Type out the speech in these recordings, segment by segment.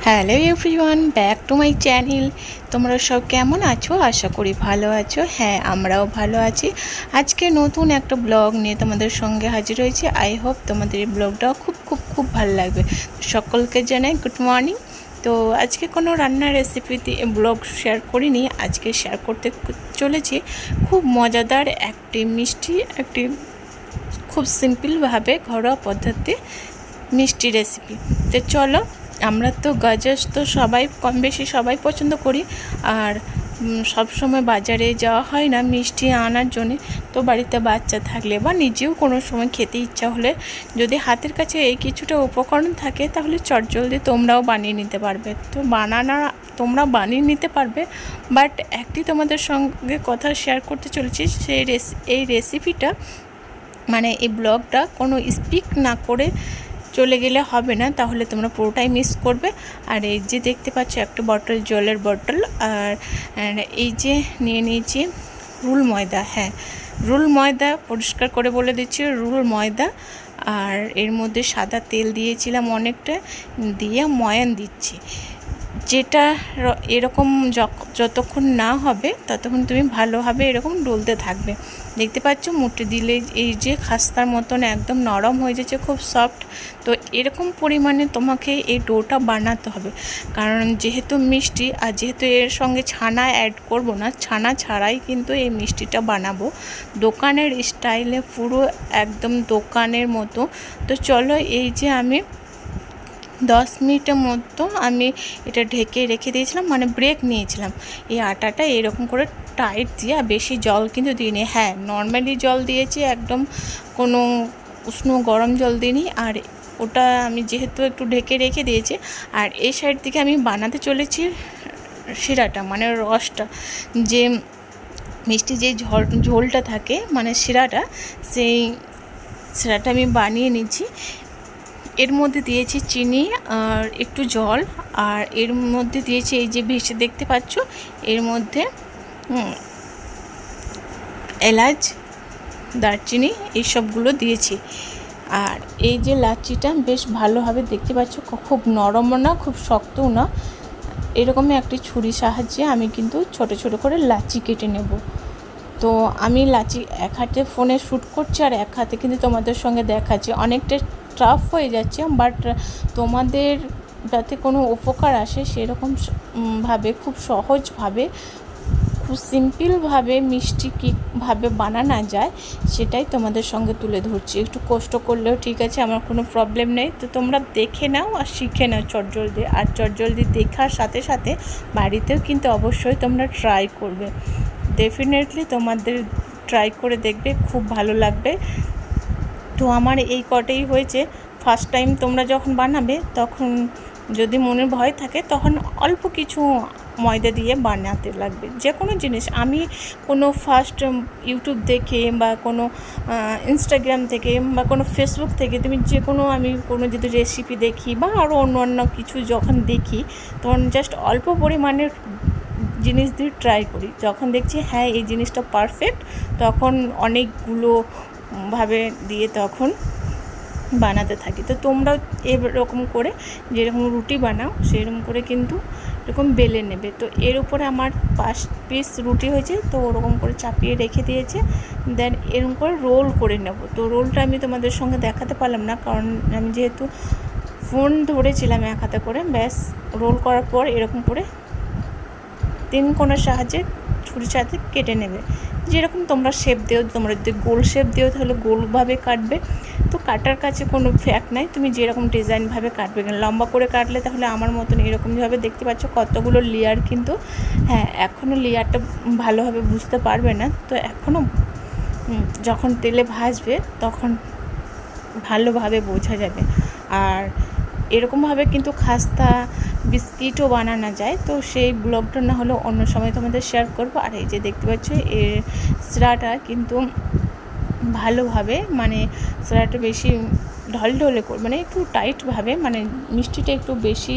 Hello everyone, back to my channel. তোমরা সব কেমন আছো? আশা করি ভালো আছো। হ্যাঁ, আমরাও ভালো আছি। আজকে নতুন একটা ব্লগ নিয়ে তোমাদের সঙ্গে হাজির হয়েছি। আই হোপ তোমাদের এই ব্লগটাও খুব ভালো লাগবে। সকলকে জানাই গুড মর্নিং। তো আজকে কোনো রান্নার রেসিপি দিয়ে ব্লগ শেয়ার করিনি, আজকে শেয়ার করতে চলেছি খুব মজাদার একটি মিষ্টি, একটি খুব সিম্পলভাবে ঘরোয়া পদ্ধতি মিষ্টি রেসিপি। তো চলো, আমরা তো গাজর তো সবাই কম বেশি সবাই পছন্দ করি, আর সব সময় বাজারে যাওয়া হয় না মিষ্টি আনার জন্যে। তো বাড়িতে বাচ্চা থাকলে বা নিজেও কোনো সময় খেতে ইচ্ছা হলে যদি হাতের কাছে এই কিছুটা উপকরণ থাকে তাহলে চটজলদি তোমরাও বানিয়ে নিতে পারবে। তো তোমরা বানিয়ে নিতে পারবে, বাট একটি তোমাদের সঙ্গে কথা শেয়ার করতে চলেছি। এই রেসিপিটা মানে এই ব্লগটা কোনো স্পিক না করে চলে গেলে হবে না, তাহলে তোমরা পুরোটাই মিস করবে। আর এই যে দেখতে পাচ্ছ একটা বটল, জলের বটল, আর এই যে নিয়ে নিয়েছি রুল ময়দা। হ্যাঁ, রুল ময়দা, পরিষ্কার করে বলে দিচ্ছি রুল ময়দা। আর এর মধ্যে সাদা তেল দিয়েছিলাম অনেকটা, দিয়ে ময়ান দিচ্ছি। যেটা এরকম যতক্ষণ না হবে ততক্ষণ তুমি ভালোভাবে এরকম ডলতে থাকবে। দেখতে পাচ্ছ মুঠে দিলে এই যে খাস্তার মতন একদম নরম হয়ে যাচ্ছে, খুব সফট। তো এরকম পরিমাণে তোমাকে এই ডোটা বানাতে হবে, কারণ যেহেতু মিষ্টি আর যেহেতু এর সঙ্গে ছানা অ্যাড করব না, ছানা ছাড়াই কিন্তু এই মিষ্টিটা বানাবো দোকানের স্টাইলে, পুরো একদম দোকানের মতো। তো চলো, এই যে আমি 10 মিনিটের মতো আমি এটা ঢেকে রেখে দিয়েছিলাম, মানে ব্রেক নিয়েছিলাম। এই আটাটা এরকম করে টাইট দিয়ে, বেশি জল কিন্তু দিইনি। হ্যাঁ, নর্মালি জল দিয়েছি, একদম কোনো উষ্ণ গরম জল দিইনি। আর ওটা আমি যেহেতু একটু ঢেকে রেখে দিয়েছি, আর এই সাইড থেকে আমি বানাতে চলেছি শিরাটা, মানে রসটা, যে মিষ্টি যে ঝোলটা থাকে, মানে শিরাটা, সেই শিরাটা আমি বানিয়ে নিচ্ছি। এর মধ্যে দিয়েছি চিনি আর একটু জল, আর এর মধ্যে দিয়েছি এই যে ভেসে দেখতে পাচ্ছ, এর মধ্যে এলাচ, দারচিনি এইসবগুলো দিয়েছি। আর এই যে লাচিটা বেশ ভালোভাবে দেখতে পাচ্ছ, খুব নরমও না খুব শক্তও না, এরকমই একটি ছুরির সাহায্যে আমি কিন্তু ছোট ছোট করে লাচি কেটে নেব। তো আমি লাচি এক হাতে ফোনে শ্যুট করছি আর এক হাতে কিন্তু তোমাদের সঙ্গে দেখাচ্ছি। অনেকটা টাফ হয়ে যাচ্ছে, বাট তোমাদের যাতে কোনো উপকার আসে সেরকম ভাবে, খুব সহজভাবে, খুব সিম্পলভাবে মিষ্টি কীভাবে বানানো যায় সেটাই তোমাদের সঙ্গে তুলে ধরছি। একটু কষ্ট করলেও ঠিক আছে, আমার কোনো প্রবলেম নেই। তো তোমরা দেখে নাও আর শিখে নাও চটজলদি। আর চটজলদি দেখার সাথে সাথে বাড়িতেও কিন্তু অবশ্যই তোমরা ট্রাই করবে। ডেফিনেটলি তোমাদের ট্রাই করে দেখবে, খুব ভালো লাগবে। তো আমার এই কটাই হয়েছে। ফার্স্ট টাইম তোমরা যখন বানাবে তখন যদি মনের ভয় থাকে তখন অল্প কিছু ময়দা দিয়ে বানাতে লাগবে যে কোনো জিনিস। আমি কোনো ফার্স্ট ইউটিউব দেখে বা কোনো ইনস্টাগ্রাম থেকে বা কোনো ফেসবুক থেকে, তুমি যে কোনো, আমি কোনো যদি রেসিপি দেখি বা আরও অন্য কিছু যখন দেখি, তখন জাস্ট অল্প পরিমাণের জিনিস দিয়ে ট্রাই করি। যখন দেখছি হ্যাঁ এই জিনিসটা পারফেক্ট, তখন অনেকগুলো ভাবে দিয়ে তখন বানাতে থাকি। তো তোমরাও এরকম করে যেরকম রুটি বানাও সেরকম করে কিন্তু এরকম বেলে নেবে। তো এর উপরে আমার 5 পিস রুটি হয়েছে, তো ওরকম করে চাপিয়ে রেখে দিয়েছে। দেন এরকম করে রোল করে নেব। তো রোলটা আমি তোমাদের সঙ্গে দেখাতে পারলাম না, কারণ আমি যেহেতু ফোন ধরেছিলাম এক হাতে করে। ব্যাস, রোল করার পর এরকম করে 3 কোণের সাহায্যে ছুরির সাথে কেটে নেবে। যেরকম তোমরা শেপ দিও, তোমরা যদি গোল শেপ দিও তাহলে গোলভাবে কাটবে। তো কাটার কাছে কোনো ফ্যাক্ট নাই, তুমি যেরকম ডিজাইনভাবে কাটবে। লম্বা করে কাটলে তাহলে আমার মতন এরকমভাবে দেখতে পাচ্ছ কতগুলো লেয়ার, কিন্তু হ্যাঁ এখনও লেয়ারটা ভালোভাবে বুঝতে পারবে না। তো এখনও যখন তেলে ভাজবে তখন ভালোভাবে বোঝা যাবে। আর এরকমভাবে কিন্তু খাস্তা বিস্কিটও বানানো যায়। তো সেই ব্লগটা না হলেও অন্য সময় তোমাদের শেয়ার করবো। আর এই যে দেখতে পাচ্ছ এর শিরাটা কিন্তু ভালোভাবে, মানে শিরাটা বেশি ঢলঢলে করে, মানে একটু টাইটভাবে, মানে মিষ্টিটা একটু বেশি,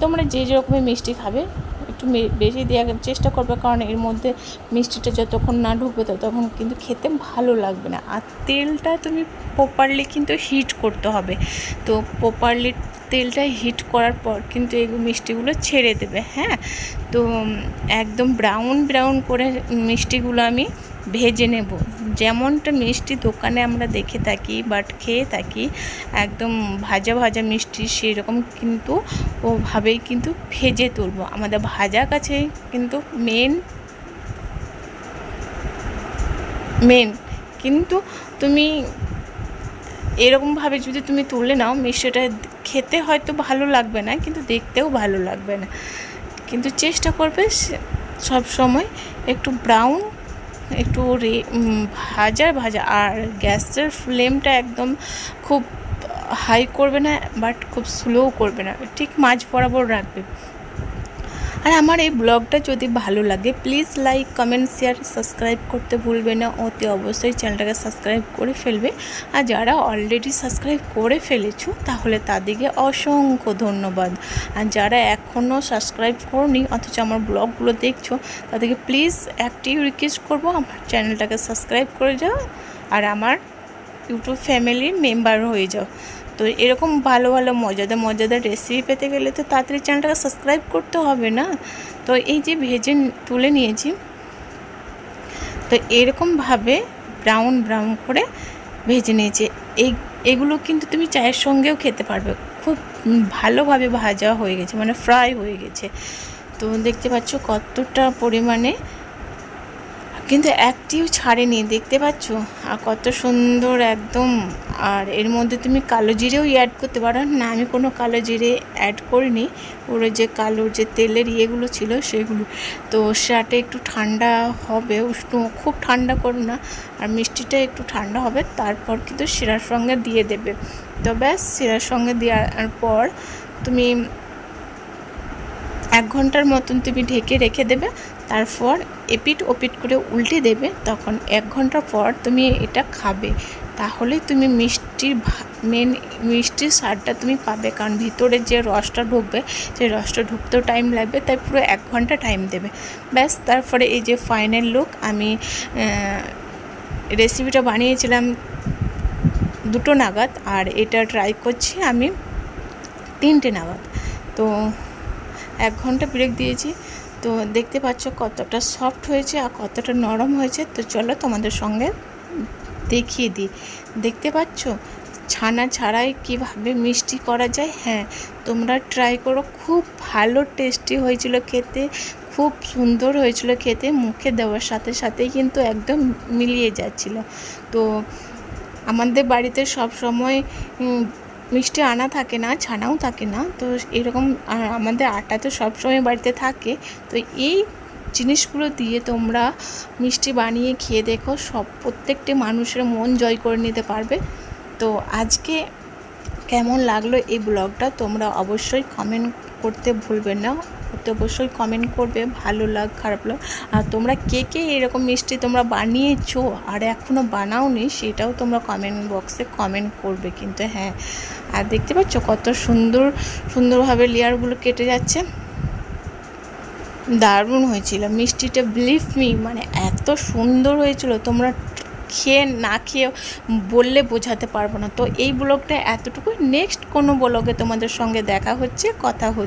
তোমরা যে যেরকমের মিষ্টি খাবে একটু বেশি দেওয়ার চেষ্টা করবে, কারণ এর মধ্যে মিষ্টিটা যতক্ষণ না ঢুকবে ততক্ষণ কিন্তু খেতে ভালো লাগবে না। আর তেলটা তুমি প্রপারলি কিন্তু হিট করতে হবে। তো প্রপারলি তেলটা হিট করার পর কিন্তু এই মিষ্টিগুলো ছেড়ে দেবে। হ্যাঁ, তো একদম ব্রাউন করে মিষ্টিগুলো আমি ভেজে নেব। যেমনটা মিষ্টি দোকানে আমরা দেখে থাকি বাট খেয়ে থাকি একদম ভাজা মিষ্টি, সেরকম কিন্তু ওভাবেই কিন্তু ভেজে তুলব। আমাদের ভাজা কাছে কিন্তু মেন কিন্তু তুমি এরকমভাবে যদি তুমি তুলে নাও, মিষ্টিটা খেতে হয়তো ভালো লাগবে না, কিন্তু দেখতেও ভালো লাগবে না। কিন্তু চেষ্টা করবে সব সময় একটু ব্রাউন, একটু ভাজা, আর গ্যাসের ফ্লেমটা একদম খুব হাই করবে না বাট খুব স্লো করবে না, ঠিক মাঝ বরাবর রাখবে। আর আমার এই ব্লগটা যদি ভালো লাগে please like, comment, share, subscribe করতে ভুলবে না। অতি অবশ্যই চ্যানেলটাকে সাবস্ক্রাইব করে ফেলবে। আর যারা অলরেডি সাবস্ক্রাইব করে ফেলেছো তাহলে তাদেরকে অসংখ্য ধন্যবাদ। আর যারা এখনও সাবস্ক্রাইব করনি অথচ আমার ব্লগগুলো দেখছো তাদেরকে প্লিজ একটি রিকোয়েস্ট করব, আমার চ্যানেলটাকে সাবস্ক্রাইব করে যাও আর আমার ইউটিউব ফ্যামিলির মেম্বার হয়ে যাও। তো এরকম ভালো মজাদার রেসিপি পেতে গেলে তো তাড়াতাড়ি চ্যানেলটাকে সাবস্ক্রাইব করতে হবে না। তো এই যে ভেজে তুলে নিয়েছি, তো এরকমভাবে ব্রাউন করে ভেজে নিয়েছি। এগুলো কিন্তু তুমি চায়ের সঙ্গেও খেতে পারবে, খুব ভালোভাবে ভাজা হয়ে গেছে, মানে ফ্রাই হয়ে গেছে। তো দেখতে পাচ্ছ কতটা পরিমাণে, কিন্তু একটিও ছাড়েনি, দেখতে পাচ্ছ, আর কত সুন্দর একদম। আর এর মধ্যে তুমি কালো জিরেও অ্যাড করতে পারো না, আমি কোনো কালো জিরে অ্যাড করিনি। ওর যে কালো যে তেলের ইয়েগুলো ছিল সেগুলো। তো সেটা একটু ঠান্ডা হবে, উষ্ণ, খুব ঠান্ডা করো না, আর মিষ্টিটা একটু ঠান্ডা হবে, তারপর কিন্তু শিরার সঙ্গে দিয়ে দেবে। তো ব্যাস, শিরার সঙ্গে দেওয়ার পর তুমি 1 ঘন্টার মতন তুমি ঢেকে রেখে দেবে। তারপর এপিট ওপিট করে উল্টে দেবে। তখন 1 ঘন্টা পর তুমি এটা খাবে, তাহলে তুমি মিষ্টির স্বাদটা তুমি পাবে। কারণ ভিতরে যে রসটা ঢুকবে সেই রসটা ঢুকতেও টাইম লাগবে, তাই পুরো 1 ঘন্টা টাইম দেবে। ব্যাস, তারপরে এই যে ফাইনাল লুক। আমি রেসিপিটা বানিয়েছিলাম 2টো নাগাদ, আর এটা ট্রাই করছি আমি 3টে নাগাদ। তো 1 ঘন্টা ব্রেক দিয়েছি। তো দেখতে পাচ্ছ কতটা সফট হয়েছে আর কতটা নরম হয়েছে। তো চলো তোমাদের সঙ্গে দেখিয়ে দিই। দেখতে পাচ্ছ ছানা ছাড়াই কিভাবে মিষ্টি করা যায়। হ্যাঁ, তোমরা ট্রাই করো, খুব ভালো টেস্টি হয়েছিল খেতে, খুব সুন্দর হয়েছিল খেতে। মুখে দেওয়ার সাথে সাথেই কিন্তু একদম মিলিয়ে যাচ্ছিল। তো আমাদের বাড়িতে সব সময় মিষ্টি আনা থাকে না, ছানাও থাকে না। তো এরকম আমাদের আটা তো সবসময় বাড়িতে থাকে। তো এই জিনিসগুলো দিয়ে তোমরা মিষ্টি বানিয়ে খেয়ে দেখো, প্রত্যেকটি মানুষের মন জয় করে নিতে পারবে। তো আজকে কেমন লাগলো এই ব্লগটা তোমরা অবশ্যই কমেন্ট করতে ভুলবেন না। অবশ্যই কমেন্ট করবে, ভালো লাগ খারাপ লাগ। আর তোমরা কে এরকম মিষ্টি তোমরা বানিয়েছো আর এখনও বানাওনি সেটাও তোমরা কমেন্ট বক্সে কমেন্ট করবে কিন্তু। হ্যাঁ, আর দেখতে পাচ্ছ কত সুন্দরভাবে লেয়ারগুলো কেটে যাচ্ছে, দারুণ হয়েছিল মিষ্টিটা। বিলিভ মি, মানে এত সুন্দর হয়েছিল, তোমরা না খেয়ে বললে বোঝাতে পারবো না। তো এই ব্লগটা এতটুকু, নেক্সট কোনো ব্লগে তোমাদের সঙ্গে দেখা হচ্ছে, কথা হচ্ছে।